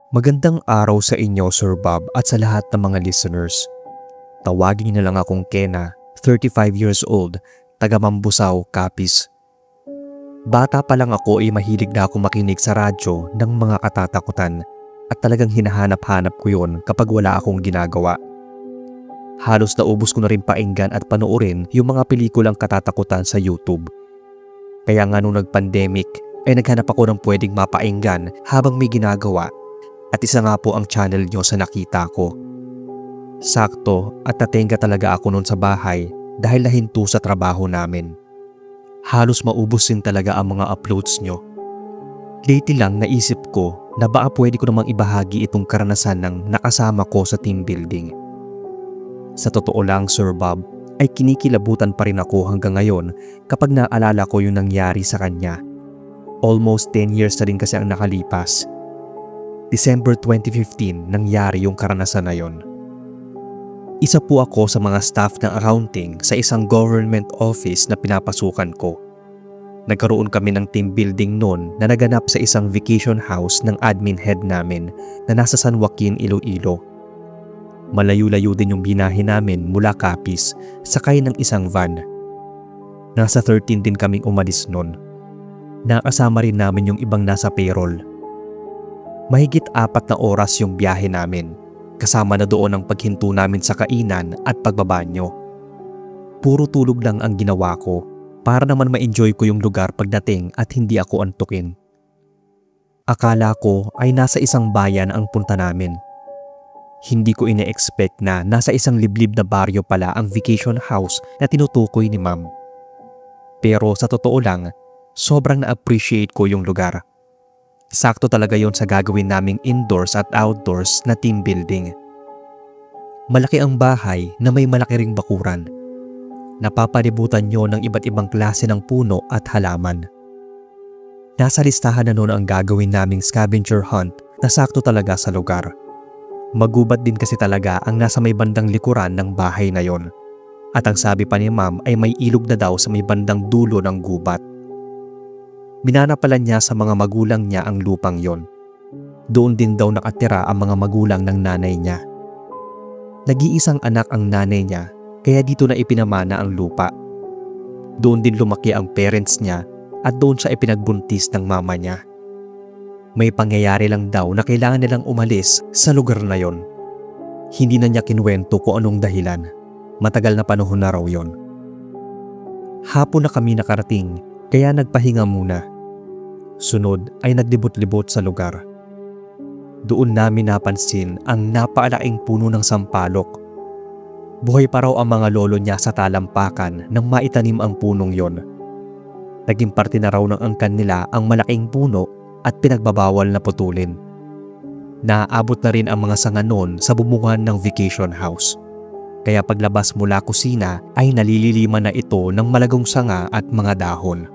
Magandang araw sa inyo, Sir Bob, at sa lahat ng mga listeners. Tawagin niyo na lang akong Kena, 35 years old, taga Mambusaw, Capiz. Bata pa lang ako ay mahilig na ako makinig sa radyo ng mga katatakutan at talagang hinahanap-hanap ko yon kapag wala akong ginagawa. Halos naubos ko na rin painggan at panoorin yung mga pelikulang katatakutan sa YouTube. Kaya nga nung nag-pandemic ay naghanap ako ng pwedeng mapainggan habang may ginagawa. At isa nga po ang channel nyo sa nakita ko. Sakto at natenga talaga ako noon sa bahay dahil nahinto sa trabaho namin. Halos maubos din talaga ang mga uploads nyo. Lately lang naisip ko na baka pwede ko namang ibahagi itong karanasan ng nakasama ko sa team building. Sa totoo lang, Sir Bob, ay kinikilabutan pa rin ako hanggang ngayon kapag naalala ko yung nangyari sa kanya. Almost 10 years na rin kasi ang nakalipas. December 2015 nangyari yung karanasan na yon. Isa po ako sa mga staff ng accounting sa isang government office na pinapasukan ko. Nagkaroon kami ng team building noon na naganap sa isang vacation house ng admin head namin na nasa San Joaquin, Iloilo. Malayo-layo din yung binahe namin mula Capiz, sakay ng isang van. Nasa 13 din kaming umalis noon. Nakasama rin namin yung ibang nasa payroll. Mahigit 4 na oras yung biyahe namin, kasama na doon ang paghinto namin sa kainan at pagbabanyo. Puro tulog lang ang ginawa ko para naman ma-enjoy ko yung lugar pagdating at hindi ako antukin. Akala ko ay nasa isang bayan ang punta namin. Hindi ko ine-expect na nasa isang liblib na baryo pala ang vacation house na tinutukoy ni Ma'am. Pero sa totoo lang, sobrang na-appreciate ko yung lugar. Sakto talaga yon sa gagawin naming indoors at outdoors na team building. Malaki ang bahay na may malaki ring bakuran. Napapalibutan nyo ng iba't ibang klase ng puno at halaman. Nasa listahan na noon ang gagawin naming scavenger hunt na sakto talaga sa lugar. Magubat din kasi talaga ang nasa may bandang likuran ng bahay na yon. At ang sabi pa ni Ma'am ay may ilog na daw sa may bandang dulo ng gubat. Minanapalan niya sa mga magulang niya ang lupang yon. Doon din daw nakatira ang mga magulang ng nanay niya. Nag-iisang anak ang nanay niya, kaya dito na ipinamana ang lupa. Doon din lumaki ang parents niya at doon siya ipinagbuntis ng mama niya. May pangyayari lang daw na kailangan nilang umalis sa lugar na yon. Hindi na niya kinuwento kung anong dahilan. Matagal na panahon na raw yon. Hapon na kami nakarating, kaya nagpahinga muna. Sunod ay naglibot-libot sa lugar. Doon namin napansin ang napaalaking puno ng sampalok. Buhay pa raw ang mga lolo niya sa talampakan nang maitanim ang punong yon. Naging parte na raw ng angkan nila ang malaking puno at pinagbabawal na putulin. Naaabot na rin ang mga sanga noon sa bubungan ng vacation house. Kaya paglabas mula kusina ay nalililiman na ito ng malagong sanga at mga dahon.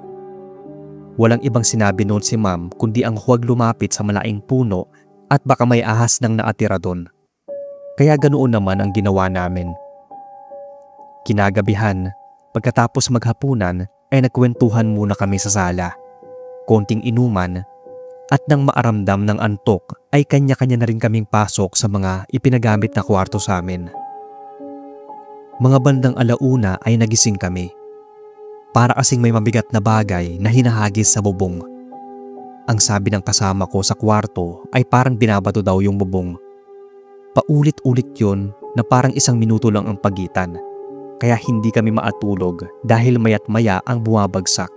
Walang ibang sinabi noon si Ma'am kundi ang huwag lumapit sa malaking puno at baka may ahas nang naatira doon. Kaya ganoon naman ang ginawa namin. Kinagabihan, pagkatapos maghapunan ay nagkwentuhan muna kami sa sala. Konting inuman at nang maaramdam ng antok ay kanya-kanya na rin kaming pasok sa mga ipinagamit na kwarto sa amin. Mga bandang 1:00 ay nagising kami. Para kasing may mabigat na bagay na hinahagis sa bubong. Ang sabi ng kasama ko sa kwarto ay parang binabato daw yung bubong. Paulit-ulit yun na parang 1 minuto lang ang pagitan. Kaya hindi kami maatulog dahil maya't maya ang bumabagsak.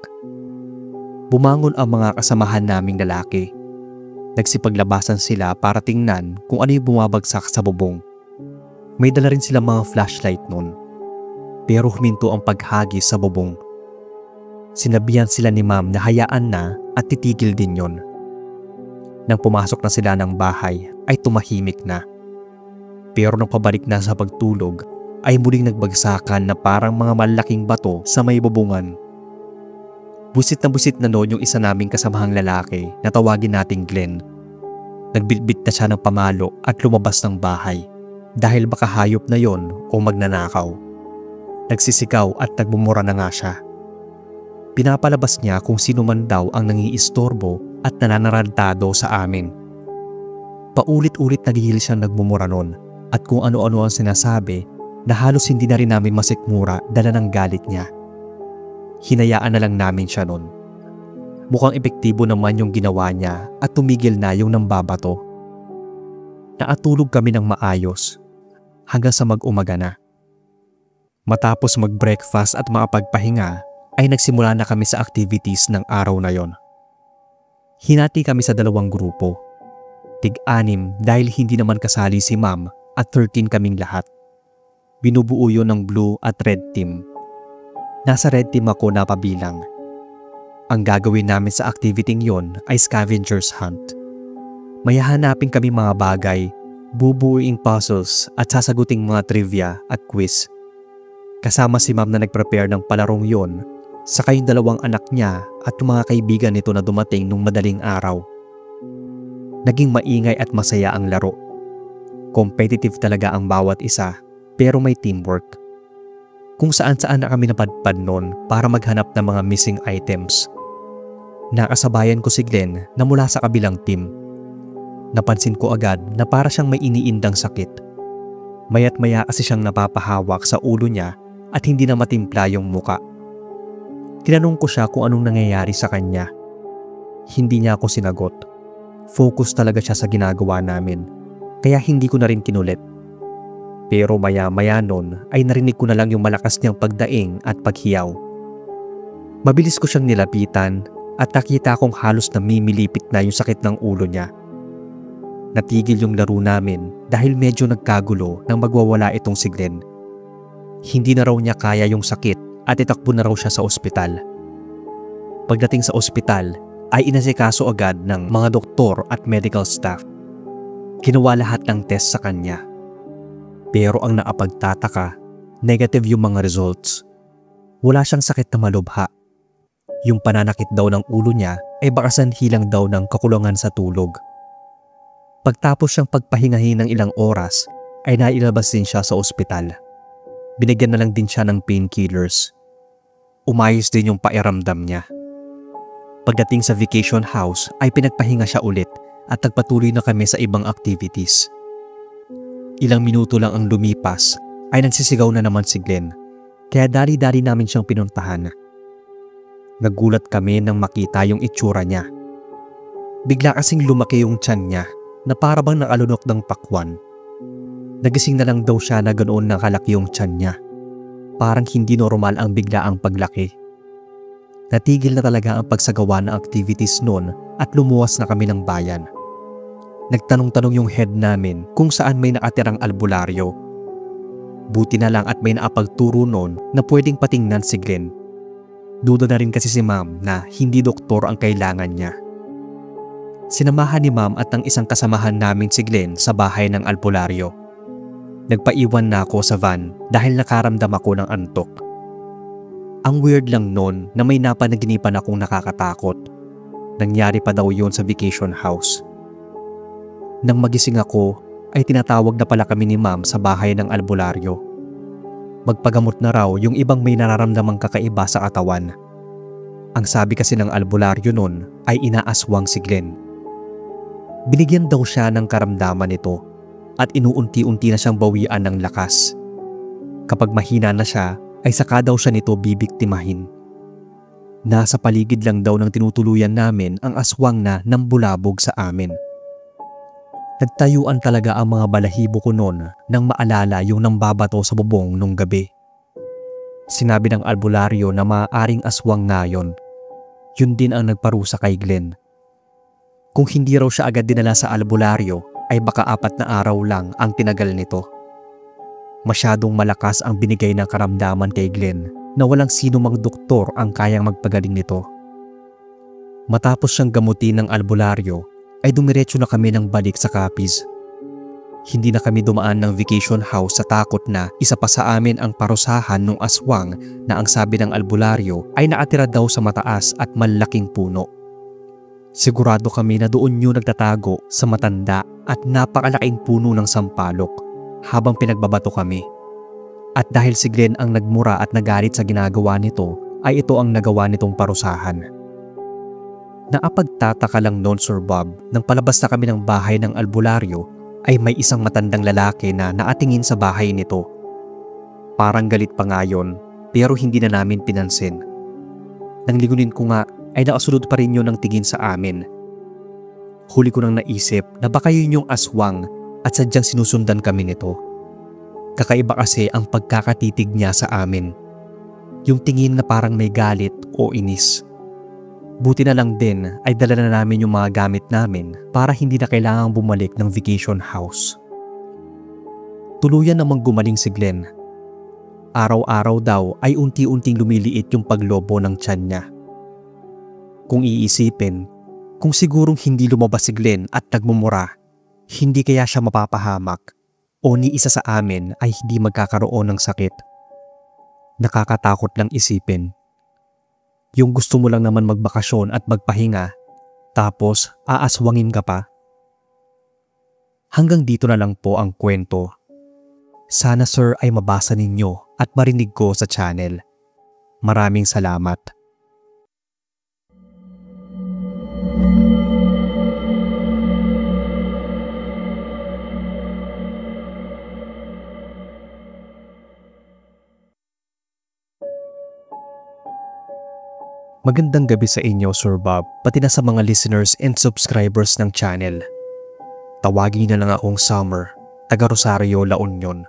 Bumangon ang mga kasamahan naming lalaki. Nagsipaglabasan sila para tingnan kung ano yung bumabagsak sa bubong. May dala rin sila mga flashlight nun. Pero huminto ang paghagis sa bubong. Sinabihan sila ni Ma'am na hayaan na at titigil din yon. Nang pumasok na sila ng bahay ay tumahimik na. Pero nang pabalik na sa pagtulog ay muling nagbagsakan na parang mga malaking bato sa may bubungan. Busit na noon yung isa naming kasamahang lalaki na tawagin nating Glenn. Nagbitbit na siya ng pamalo at lumabas ng bahay dahil baka hayop na yon o magnanakaw. Nagsisigaw at nagbumura na nga siya. Pinapalabas niya kung sino man daw ang nangiistorbo at nananarantado sa amin. Paulit-ulit nagihil siyang nagmumura nun at kung ano-ano ang sinasabi na halos hindi na rin namin masikmura dala ng galit niya. Hinayaan na lang namin siya nun. Mukhang epektibo naman yung ginawa niya at tumigil na yung nambabato. Naatulog kami ng maayos hanggang sa mag-umaga na. Matapos mag-breakfast at makapagpahinga ay nagsimula na kami sa activities ng araw na yon. Hinati kami sa 2 grupo. Tig-6 dahil hindi naman kasali si Ma'am at 13 kaming lahat. Binubuo yun ng blue at red team. Nasa red team ako napabilang. Ang gagawin namin sa activity yon ay scavenger's hunt. May hahanapin kami mga bagay, bubuuing puzzles at sasaguting mga trivia at quiz. Kasama si Ma'am na nag-prepare ng palarong yon, saka yung 2 anak niya at yung mga kaibigan nito na dumating nung madaling araw. Naging maingay at masaya ang laro. Competitive talaga ang bawat isa, pero may teamwork. Kung saan-saan na kami napadpad noon para maghanap ng mga missing items. Nakasabayan ko si Glenn na mula sa kabilang team. Napansin ko agad na para siyang may iniindang sakit. Maya't maya kasi siyang napapahawak sa ulo niya at hindi na matimpla yung muka. Tinanong ko siya kung anong nangyayari sa kanya. Hindi niya ako sinagot. Focus talaga siya sa ginagawa namin, kaya hindi ko na rin kinulit. Pero maya-maya nun ay narinig ko na lang yung malakas niyang pagdaing at paghiyaw. Mabilis ko siyang nilapitan at nakita kong halos namimilipit na yung sakit ng ulo niya. Natigil yung laro namin dahil medyo nagkagulo nang magwawala itong si Glenn. Hindi na raw niya kaya yung sakit at itakbo na raw siya sa ospital. Pagdating sa ospital ay inasikaso agad ng mga doktor at medical staff. Ginawa lahat ng test sa kanya. Pero ang naapagtataka, negative yung mga results. Wala siyang sakit na malubha. Yung pananakit daw ng ulo niya ay baka sanhilang daw ng kakulangan sa tulog. Pagtapos siyang pagpahingahin ng ilang oras ay nailabas din siya sa ospital. Binigyan na lang din siya ng painkillers. Umayos din yung pairamdam niya. Pagdating sa vacation house ay pinagpahinga siya ulit at nagpatuloy na kami sa ibang activities. Ilang minuto lang ang lumipas ay nagsisigaw na naman si Glenn, kaya dali-dali namin siyang pinuntahan. Nagulat kami nang makita yung itsura niya. Bigla kasing lumaki yung tiyan niya na para bang nakalunok ng pakwan. Nagising na lang daw siya na ganoon nakalaki yung tiyan niya. Parang hindi normal ang biglaang paglaki. Natigil na talaga ang pagsagawa ng activities noon at lumuwas na kami ng bayan. Nagtanong-tanong yung head namin kung saan may nakatirang albularyo. Buti na lang at may naapagturo noon na pwedeng patingnan si Glenn. Duda na rin kasi si Ma'am na hindi doktor ang kailangan niya. Sinamahan ni Ma'am at ang isang kasamahan namin si Glenn sa bahay ng albularyo. Nagpaiwan na ako sa van dahil nakaramdam ako ng antok. Ang weird lang noon na may napanaginipan akong nakakatakot. Nangyari pa daw yun sa vacation house. Nang magising ako ay tinatawag na pala kami ni Ma'am sa bahay ng albularyo. Magpagamot na raw yung ibang may nararamdamang kakaiba sa katawan. Ang sabi kasi ng albularyo noon ay inaaswang si Glenn. Binigyan daw siya ng karamdaman nito at inuunti-unti na siyang bawian ng lakas. Kapag mahina na siya ay saka daw siya nito bibiktimahin. Nasa paligid lang daw ng tinutuluyan namin ang aswang na nambulabog sa amin. Nagtayuan talaga ang mga balahibo ko noon nang maalala yung nambabato sa bubong nung gabi. Sinabi ng albularyo na maaaring aswang nga yun. Yun din ang nagparusa kay Glenn. Kung hindi raw siya agad dinala sa albularyo ay baka 4 na araw lang ang tinagal nito. Masyadong malakas ang binigay ng karamdaman kay Glenn na walang sino mang doktor ang kayang magpagaling nito. Matapos siyang gamutin ng albularyo ay dumiretso na kami ng balik sa Capiz. Hindi na kami dumaan ng vacation house sa takot na isa pa sa amin ang parusahan ng aswang na ang sabi ng albularyo ay nakatira daw sa mataas at malaking puno. Sigurado kami na doon yun nagtatago sa matanda at napakalaking puno ng sampalok habang pinagbabato kami. At dahil si Glenn ang nagmura at nagalit sa ginagawa nito, ay ito ang nagawa nitong parusahan. Naapagtataka lang noon, Sir Bob, nang palabas na kami ng bahay ng albularyo ay may isang matandang lalaki na naatingin sa bahay nito. Parang galit pa nga yun, pero hindi na namin pinansin. Nang lingunin ko nga ay nakasunod pa rin yun ng tingin sa amin. Huli ko nang naisip na baka yun yung aswang at sadyang sinusundan kami nito. Kakaiba kasi ang pagkakatitig niya sa amin. Yung tingin na parang may galit o inis. Buti na lang din ay dala na namin yung mga gamit namin para hindi na kailangang bumalik ng vacation house. Tuluyan namang gumaling si Glenn. Araw-araw daw ay unti-unting lumiliit yung paglobo ng tiyan niya. Kung iisipin, kung sigurong hindi lumabas si Glenn at nagmumura, hindi kaya siya mapapahamak o ni isa sa amin ay hindi magkakaroon ng sakit. Nakakatakot lang isipin. Yung gusto mo lang naman magbakasyon at magpahinga, tapos aaswangin ka pa. Hanggang dito na lang po ang kwento. Sana sir ay mabasa ninyo at marinig ko sa channel. Maraming salamat. Magandang gabi sa inyo, Sir Bob, pati na sa mga listeners and subscribers ng channel. Tawagin na lang akong Summer, taga Rosario, La Union.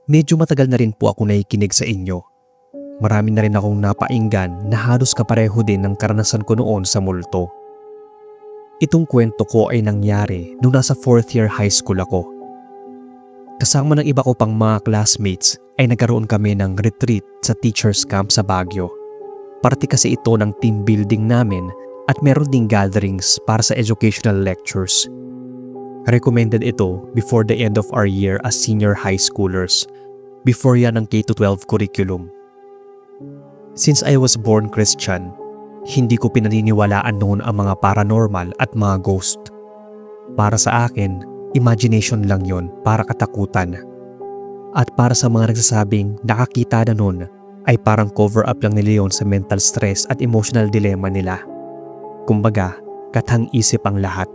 Medyo matagal na rin po ako nakikinig sa inyo. Marami na rin akong napainggan na halos kapareho din ng karanasan ko noon sa multo. Itong kwento ko ay nangyari nung nasa 4th year high school ako. Kasama ng iba ko pang mga classmates ay nagkaroon kami ng retreat sa teacher's camp sa Baguio. Parte kasi ito ng team building namin at meron ding gatherings para sa educational lectures. Recommended ito before the end of our year as senior high schoolers, before yan ang K-12 curriculum. Since I was born Christian, hindi ko pinaniniwalaan noon ang mga paranormal at mga ghost. Para sa akin, imagination lang yon para katakutan. At para sa mga nagsasabing nakakita na noon, ay parang cover up lang nila yun sa mental stress at emotional dilemma nila. Kumbaga, kathang isip ang lahat.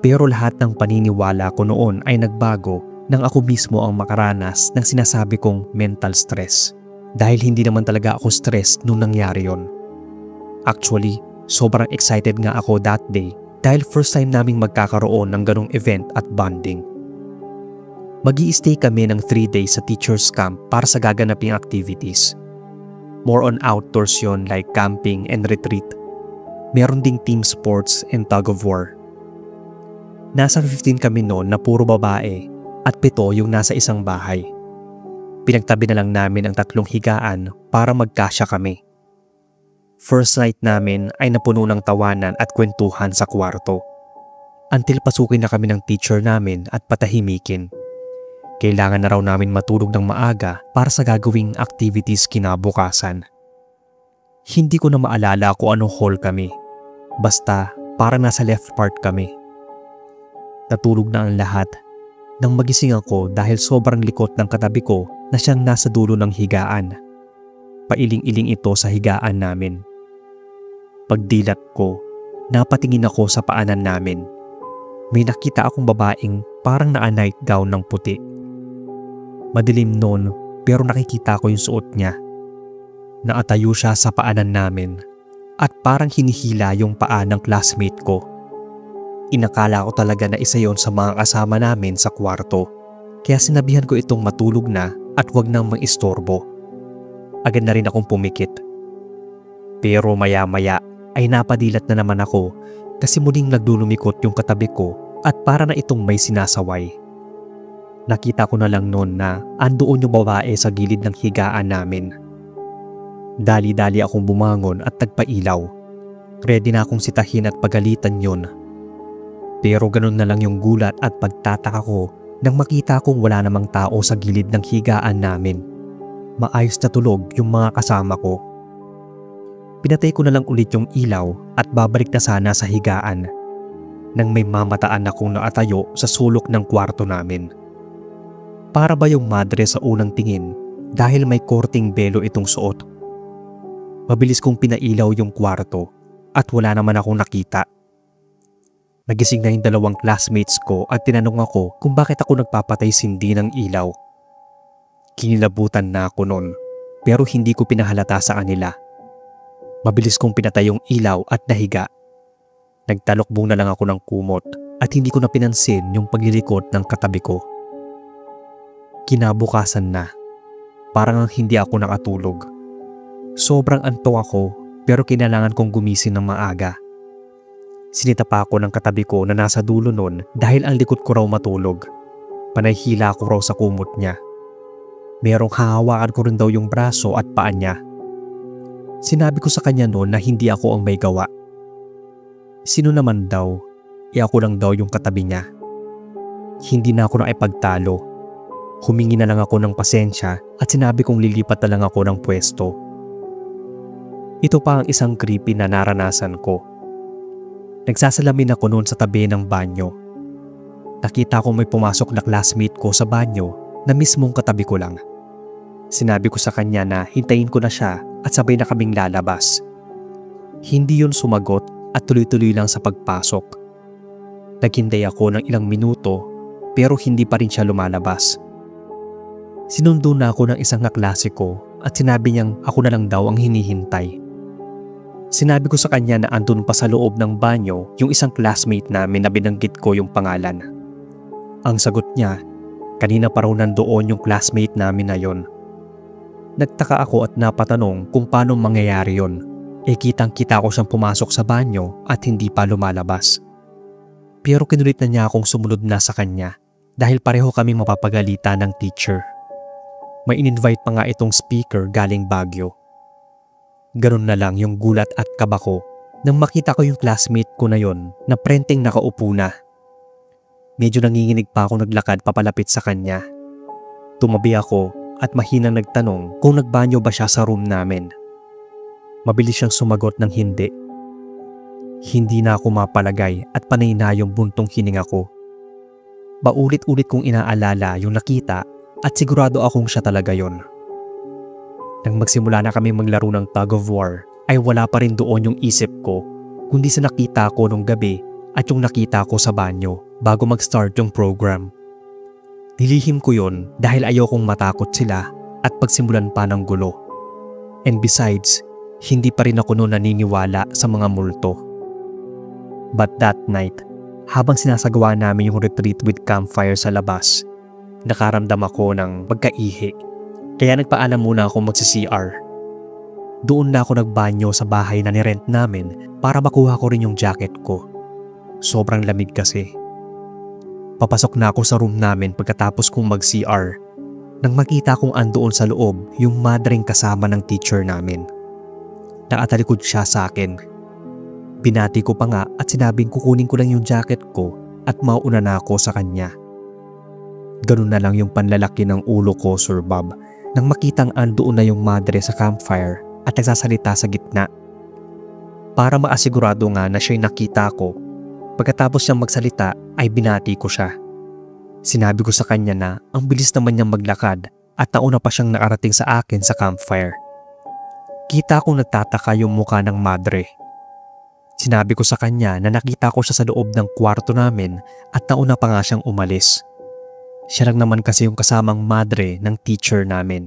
Pero lahat ng paniniwala ko noon ay nagbago nang ako mismo ang makaranas ng sinasabi kong mental stress. Dahil hindi naman talaga ako stressed nung nangyari yon. Actually, sobrang excited nga ako that day dahil first time naming magkakaroon ng ganong event at bonding. Mag-i-stay kami ng 3 days sa teacher's camp para sa gaganaping activities. More on outdoors yon like camping and retreat. Meron ding team sports and tug of war. Nasa 15 kami noon na puro babae at 7 yung nasa isang bahay. Pinagtabi na lang namin ang 3 higaan para magkasya kami. First night namin ay napuno ng tawanan at kwentuhan sa kwarto. Until pasukin na kami ng teacher namin at patahimikin. Kailangan na raw namin matulog ng maaga para sa gagawing activities kinabukasan. Hindi ko na maalala kung anong hall kami. Basta parang nasa left part kami. Natulog na ang lahat. Nang magising ako dahil sobrang likot ng katabi ko na siyang nasa dulo ng higaan. Pailing-iling ito sa higaan namin. Pagdilat ko, napatingin ako sa paanan namin. May nakita akong babaeng parang naka-night gown ng puti. Madilim noon pero nakikita ko yung suot niya. Nakatayo siya sa paanan namin at parang hinihila yung paa ng classmate ko. Inakala ko talaga na isa yon sa mga kasama namin sa kwarto. Kaya sinabihan ko itong matulog na at wag nang mang-istorbo. Agad na rin akong pumikit. Pero maya-maya ay napadilat na naman ako kasi muling nagdulumikot yung katabi ko at para na itong may sinasaway. Nakita ko na lang noon na andoon yung babae sa gilid ng higaan namin. Dali-dali akong bumangon at nagpailaw. Ready na akong sitahin at pagalitan yon. Pero ganun na lang yung gulat at pagtataka ko nang makita kong wala namang tao sa gilid ng higaan namin. Maayos na tulog yung mga kasama ko. Pinatay ko na lang ulit yung ilaw at babalik na sana sa higaan nang may mamataan akong nakatayo sa sulok ng kwarto namin. Para ba yung madre sa unang tingin dahil may korting belo itong suot? Mabilis kong pinailaw yung kwarto at wala naman akong nakita. Nagising na yung dalawang classmates ko at tinanong ako kung bakit ako nagpapatay sindi ng ilaw. Kinilabutan na ako noon pero hindi ko pinahalata sa kanila. Mabilis kong pinatay yung ilaw at nahiga. Nagtalokbong na lang ako ng kumot at hindi ko na pinansin yung paglilikot ng katabi ko. Kinabukasan na, parang hindi ako nakatulog. Sobrang antok ako pero kinailangan kong gumising ng maaga. Sinita pa ako ng katabi ko na nasa dulo nun dahil ang likod ko raw matulog. Panahihila ako raw sa kumot niya. Merong hahawakan ko rin daw yung braso at paa niya. Sinabi ko sa kanya noon na hindi ako ang may gawa. Sino naman daw? Ako lang daw yung katabi niya. Hindi na ako nakipagtalo. Humingi na lang ako ng pasensya at sinabi kong lilipat na lang ako ng pwesto. Ito pa ang isang creepy na naranasan ko. Nagsasalamin ako noon sa tabi ng banyo. Nakita ko may pumasok na classmate ko sa banyo na mismong katabi ko lang. Sinabi ko sa kanya na hintayin ko na siya at sabay na kaming lalabas. Hindi yun sumagot at tuloy-tuloy lang sa pagpasok. Naghintay ako ng ilang minuto pero hindi pa rin siya lumalabas. Sinundo na ako ng isang kaklase ko at sinabi niyang ako na lang daw ang hinihintay. Sinabi ko sa kanya na andun pa sa loob ng banyo yung isang classmate namin na binanggit ko yung pangalan. Ang sagot niya, kanina pa raw nandoon yung classmate namin na yon. Nagtaka ako at napatanong kung paano mangyayari yon. Kitang-kita ko siyang pumasok sa banyo at hindi pa lumalabas. Pero kinulit na niya akong sumunod na sa kanya dahil pareho kaming mapapagalitan ng teacher. May in-invite pa nga itong speaker galing Baguio. Ganun na lang yung gulat at kaba ko nang makita ko yung classmate ko na yon na prenteng nakaupo na. Medyo nanginginig pa ako naglakad papalapit sa kanya. Tumabi ako at mahinang nagtanong kung nagbanyo ba siya sa room namin. Mabilis siyang sumagot ng hindi. Hindi na ako mapalagay at panay na yung buntong hininga ko. Paulit-ulit kong inaalala yung nakita at sigurado akong siya talaga yon. Nang magsimula na kami maglaro ng tug of war ay wala pa rin doon yung isip ko kundi sa nakita ko nung gabi at yung nakita ko sa banyo bago mag-start yung program. Nilihim ko yon dahil ayokong matakot sila at pagsimulan pa ng gulo. And besides, hindi pa rin ako noon naniniwala sa mga multo. But that night, habang sinasagawa namin yung retreat with campfire sa labas, nakaramdam ako ng pagkaihi. Kaya nagpaalam muna ako magsi-CR. Doon na ako nagbanyo sa bahay na nirent namin para makuha ko rin yung jacket ko. Sobrang lamig kasi. Papasok na ako sa room namin pagkatapos kong mag-CR nang makita kong andoon sa loob yung madreng kasama ng teacher namin. Nakatalikod siya sa akin. Binati ko pa nga at sinabing kukunin ko lang yung jacket ko at mauna na ako sa kanya. Ganun na lang yung panlalaki ng ulo ko, Sir Bob, nang makitang andoon na yung madre sa campfire at nagsasalita sa gitna. Para maasigurado nga na siya'y nakita ko, pagkatapos siyang magsalita ay binati ko siya. Sinabi ko sa kanya na ang bilis naman niyang maglakad at nauna pa siyang nakarating sa akin sa campfire. Kita kong nagtataka yung mukha ng madre. Sinabi ko sa kanya na nakita ko siya sa loob ng kwarto namin at nauna pa nga siyang umalis. Siya lang naman kasi yung kasamang madre ng teacher namin.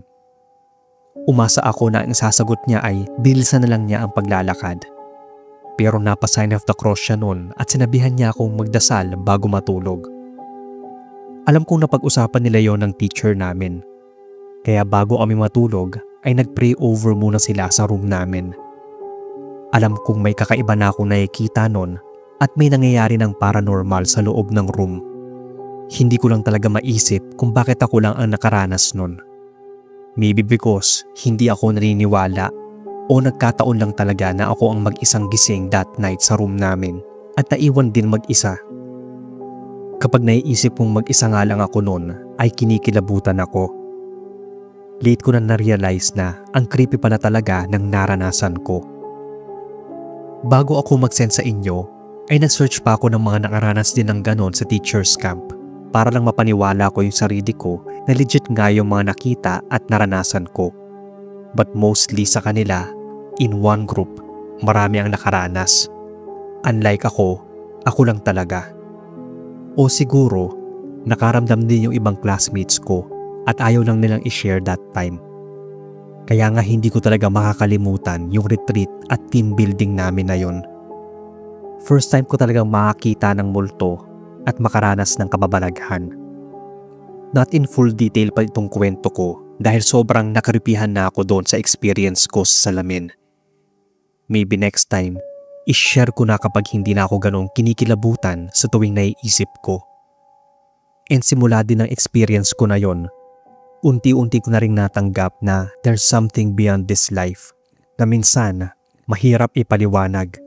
Umasa ako na ang sasagot niya ay bilisan na lang niya ang paglalakad. Pero napa-sign of the cross siya noon at sinabihan niya akong magdasal bago matulog. Alam kong napag-usapan nila yon ng teacher namin. Kaya bago kami matulog ay nag-pray over muna sila sa room namin. Alam kong may kakaiba na akong nakikita noon at may nangyayari ng paranormal sa loob ng room. Hindi ko lang talaga maisip kung bakit ako lang ang nakaranas nun. Maybe because hindi ako naniniwala o nagkataon lang talaga na ako ang mag-isang gising that night sa room namin at naiwan din mag-isa. Kapag naiisip kong mag-isa nga lang ako nun ay kinikilabutan ako. Late ko na na-realize na ang creepy pala talaga ng naranasan ko. Bago ako mag-send sa inyo ay nag-search pa ako ng mga nakaranas din ng ganon sa teacher's camp. Para lang mapaniwala ko yung sarili ko na legit nga yung mga nakita at naranasan ko. But mostly sa kanila, in one group, marami ang nakaranas. Unlike ako lang talaga. O siguro, nakaramdam din yung ibang classmates ko at ayaw lang nilang i-share that time. Kaya nga hindi ko talaga makakalimutan yung retreat at team building namin na yun. First time ko talagang makakita ng multo at makaranas ng kababalaghan. Not in full detail pa itong kwento ko dahil sobrang nakaripihan na ako doon sa experience ko sa salamin. Maybe next time, i-share ko na kapag hindi na ako ganong kinikilabutan sa tuwing naiisip ko. And simula din ng experience ko na yon, unti-unti ko na rin natanggap na there's something beyond this life na minsan mahirap ipaliwanag.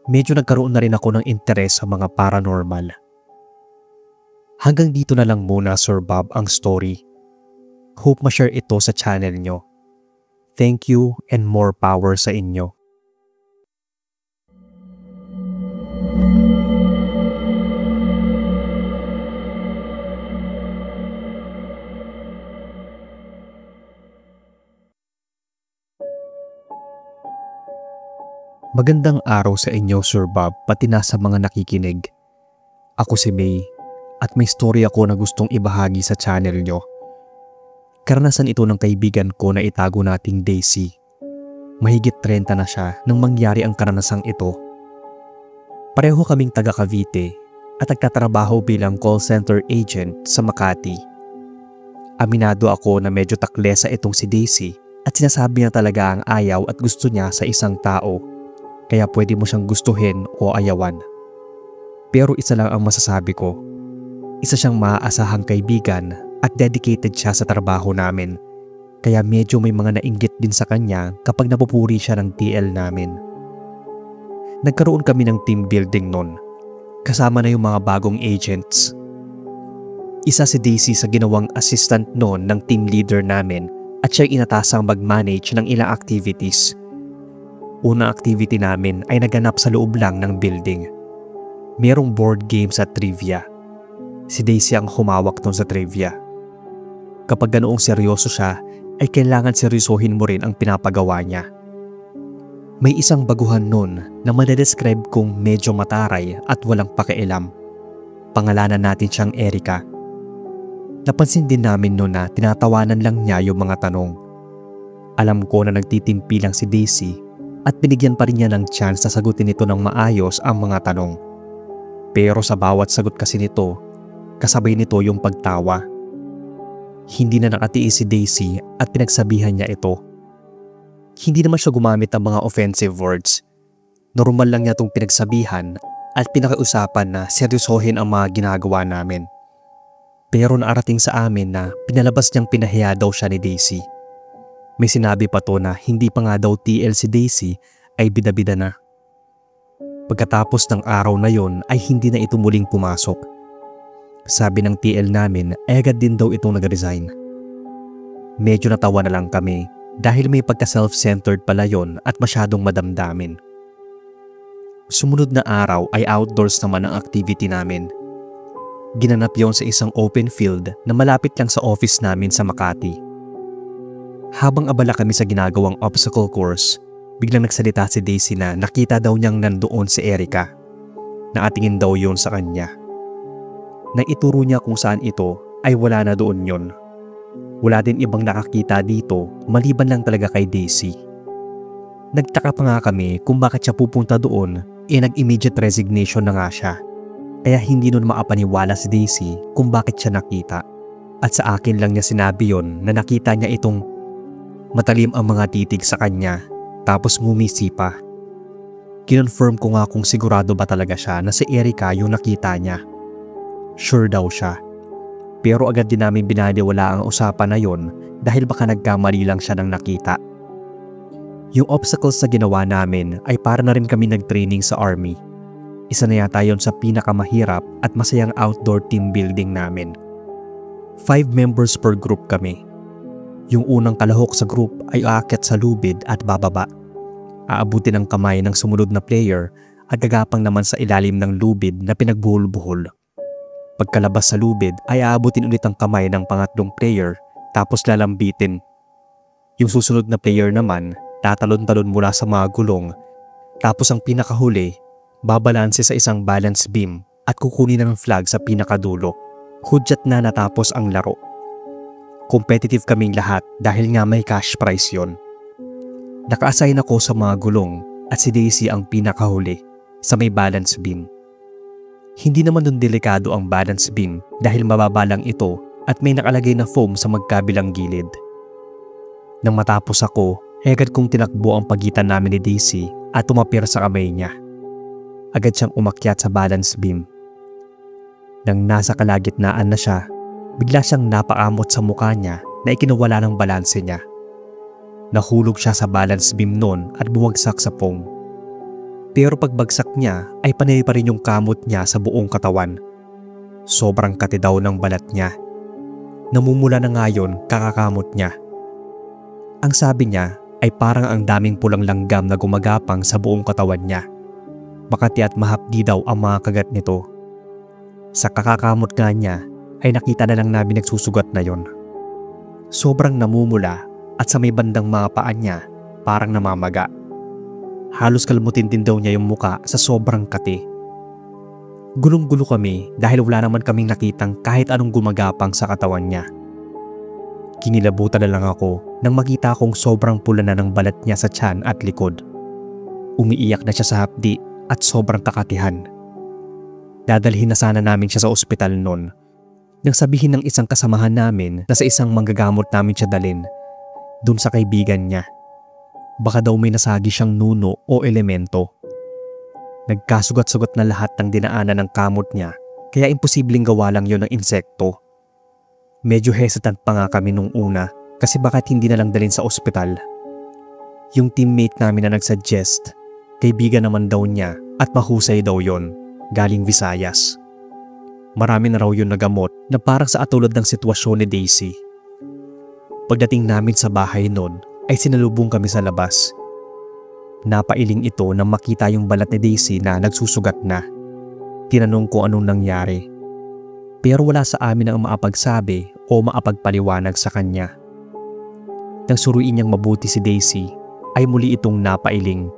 Medyo nagkaroon na rin ako ng interes sa mga paranormal. Hanggang dito na lang muna, Sir Bob, ang story. Hope ma-share ito sa channel nyo. Thank you and more power sa inyo. Magandang araw sa inyo, Sir Bob, pati na sa mga nakikinig. Ako si May at may story ako na gustong ibahagi sa channel nyo. Karanasan ito ng kaibigan ko na itago nating Daisy. Mahigit 30 na siya nang mangyari ang karanasang ito. Pareho kaming taga Cavite at nagtatrabaho bilang call center agent sa Makati. Aminado ako na medyo taklesa itong si Daisy at sinasabi niya talaga ang ayaw at gusto niya sa isang tao. Kaya pwede mo siyang gustuhin o ayawan. Pero isa lang ang masasabi ko. Isa siyang maaasahang kaibigan at dedicated siya sa trabaho namin. Kaya medyo may mga nainggit din sa kanya kapag napupuri siya ng TL namin. Nagkaroon kami ng team building nun. Kasama na yung mga bagong agents. Isa si Daisy sa ginawang assistant nun ng team leader namin at siya inatasang mag-manage ng ilang activities. Unang activity namin ay naganap sa loob lang ng building. Merong board games at trivia. Si Daisy ang humawak nun sa trivia. Kapag ganoong seryoso siya, ay kailangan seryosohin mo rin ang pinapagawa niya. May isang baguhan nun na madedescribe kong medyo mataray at walang pakialam. Pangalanan natin siyang Erica. Napansin din namin nun na tinatawanan lang niya yung mga tanong. Alam ko na nagtitimpi lang si Daisy at binigyan pa rin niya ng chance na sagutin nito ng maayos ang mga tanong. Pero sa bawat sagot kasi nito, kasabay nito yung pagtawa. Hindi na nakatiis si Daisy at pinagsabihan niya ito. Hindi naman siya gumamit ng mga offensive words. Normal lang niya itong pinagsabihan at pinakiusapan na seryosohin ang mga ginagawa namin. Pero naarating sa amin na pinalabas niyang pinahiya daw siya ni Daisy. May sinabi pa to na hindi pa nga daw TL si Daisy ay bida-bida na. Pagkatapos ng araw na yon ay hindi na ito muling pumasok. Sabi ng TL namin ay agad din daw itong nag-resign. Medyo natawa na lang kami dahil may pagka-self-centered pala yon at masyadong madamdamin. Sumunod na araw ay outdoors naman ang activity namin. Ginanap yon sa isang open field na malapit lang sa office namin sa Makati. Habang abala kami sa ginagawang obstacle course, biglang nagsalita si Daisy na nakita daw niyang nandoon si Erica. Nakatingin daw yun sa kanya. Nang ituro niya kung saan ito ay wala na doon yun. Wala din ibang nakakita dito maliban lang talaga kay Daisy. Nagtaka pa nga kami kung bakit siya pupunta doon nag-immediate resignation na nga siya. Kaya hindi nun maapaniwala si Daisy kung bakit siya nakita. At sa akin lang niya sinabi yon na nakita niya itong matalim ang mga titig sa kanya tapos ngumisi pa. Kinonfirm ko nga kung sigurado ba talaga siya na si Erica yung nakita niya. Sure daw siya. Pero agad din namin binaliwala ang usapan na yon dahil baka nagkamali lang siya ng nakita. Yung obstacles na ginawa namin ay para na rin kami nag-training sa army. Isa na yata yon sa pinakamahirap at masayang outdoor team building namin. 5 members per group kami. Yung unang kalahok sa group ay aakyat sa lubid at bababa. Aabutin ang kamay ng sumunod na player at gagapang naman sa ilalim ng lubid na pinagbuhol-buhol. Pagkalabas sa lubid ay aabutin ulit ang kamay ng pangatlong player tapos lalambitin. Yung susunod na player naman tatalon-talon mula sa mga gulong, tapos ang pinakahuli, babalanse sa isang balance beam at kukunin ng flag sa pinakadulo. Hudyat na natapos ang laro. Competitive kaming lahat dahil nga may cash prize yon. Naka-assign ako sa mga gulong at si Daisy ang pinakahuli sa may balance beam. Hindi naman dun delikado ang balance beam dahil mababa lang ito at may nakalagay na foam sa magkabilang gilid. Nang matapos ako, agad kong tinakbo ang pagitan namin ni Daisy at tumapir sa kamay niya. Agad siyang umakyat sa balance beam. Nang nasa kalagitnaan na siya, bigla siyang napakamot sa mukha niya na ikinawala ng balanse niya. Nahulog siya sa balance beam noon at bumagsak sa foam. Pero pagbagsak niya ay panay pa rin yung kamot niya sa buong katawan. Sobrang kati daw ng balat niya. Namumula na ngayon kakakamot niya. Ang sabi niya ay parang ang daming pulang langgam na gumagapang sa buong katawan niya. Makati at mahapdi daw ang mga kagat nito. Sa kakakamot nga niya ay nakita na lang namin nagsusugat na yon. Sobrang namumula at sa may bandang mga paa niya parang namamaga. Halos kalmutin din daw niya yung muka sa sobrang kati. Gulong-gulo kami dahil wala naman kaming nakitang kahit anong gumagapang sa katawan niya. Kinilabutan na lang ako nang makita kong sobrang pula na ng balat niya sa tiyan at likod. Umiiyak na siya sa hapdi at sobrang kakatihan. Dadalhin na sana namin siya sa ospital noon. Nang sabihin ng isang kasamahan namin na sa isang manggagamot namin siya dalin, dun sa kaibigan niya. Baka daw may nasagi siyang nuno o elemento. Nagkasugat-sugat na lahat ng dinaanan ng kamot niya kaya imposibleng gawa lang yon ng insekto. Medyo hesitant pa nga kami nung una kasi bakit hindi na lang dalhin sa ospital. Yung teammate namin na nagsuggest, kaibigan naman daw niya at mahusay daw yon, galing Visayas. Marami na raw yun na gamot na parang sa atulad ng sitwasyon ni Daisy. Pagdating namin sa bahay noon ay sinalubong kami sa labas. Napailing ito nang makita yung balat ni Daisy na nagsusugat na. Tinanong ko anong nangyari. Pero wala sa amin ang maapagsabi o maapagpaliwanag sa kanya. Nang suruin niyang mabuti si Daisy ay muli itong napailing.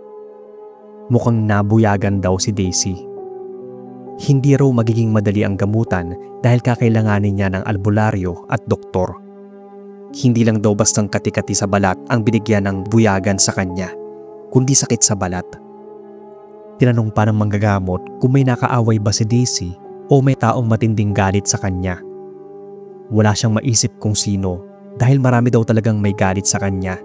Mukhang nabuyagan daw si Daisy. Hindi raw magiging madali ang gamutan dahil kakailanganin niya ng albularyo at doktor. Hindi lang daw bastang kati-kati sa balat ang binigyan ng buyagan sa kanya, kundi sakit sa balat. Tinanong pa ng manggagamot kung may nakaaway ba si Daisy o may taong matinding galit sa kanya. Wala siyang maisip kung sino dahil marami daw talagang may galit sa kanya.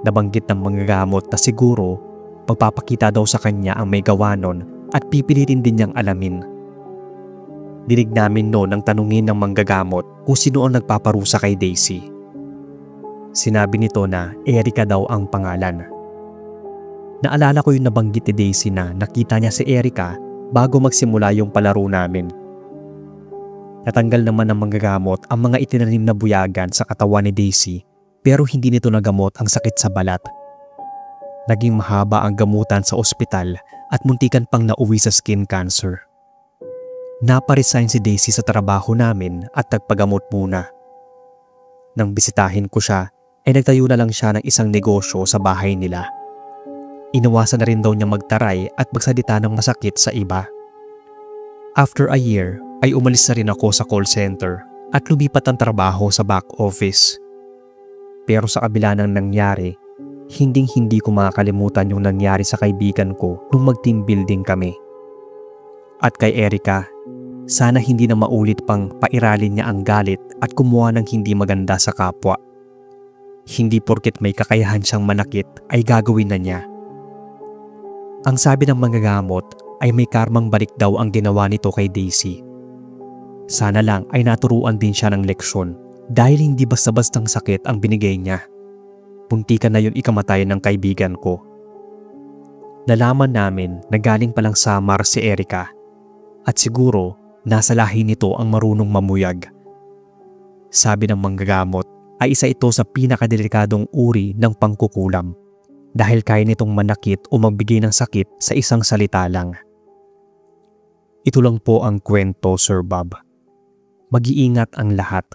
Nabanggit ng manggagamot na siguro magpapakita daw sa kanya ang may gawa nun at pipilitin din niyang alamin. Dinig namin noon ang tanungin ng manggagamot kung sino ang nagpaparusa kay Daisy. Sinabi nito na Erica daw ang pangalan. Naalala ko yung nabanggit ni Daisy na nakita niya si Erica bago magsimula yung palaro namin. Natanggal naman ng manggagamot ang mga itinanim na buyagan sa katawan ni Daisy pero hindi nito nagamot ang sakit sa balat. Naging mahaba ang gamutan sa ospital at muntikan pang nauwi sa skin cancer. Naparesign si Daisy sa trabaho namin at nagpagamot muna. Nang bisitahin ko siya, ay nagtayo na lang siya ng isang negosyo sa bahay nila. Inawasan na rin daw niya magtaray at magsalita ng masakit sa iba. After a year, ay umalis na rin ako sa call center at lumipat ang trabaho sa back office. Pero sa kabila ng nangyari, hindi ko makakalimutan yung nangyari sa kaibigan ko nung mag-team building kami. At kay Erica, sana hindi na maulit pang pairalin niya ang galit at kumuha ng hindi maganda sa kapwa. Hindi porket may kakayahan siyang manakit ay gagawin na niya. Ang sabi ng manggagamot ay may karmang balik daw ang ginawa nito kay Daisy. Sana lang ay naturuan din siya ng leksyon dahil hindi basta-bastang sakit ang binigay niya. Puntikan na yun ikamatay ng kaibigan ko. Nalaman namin na galing palang Samar si Erica at siguro nasa lahi nito ang marunong mamuyag. Sabi ng manggagamot ay isa ito sa pinakadelikadong uri ng pangkukulam dahil kaya nitong manakit o magbigay ng sakit sa isang salita lang. Ito lang po ang kwento, Sir Bob. Mag-iingat ang lahat.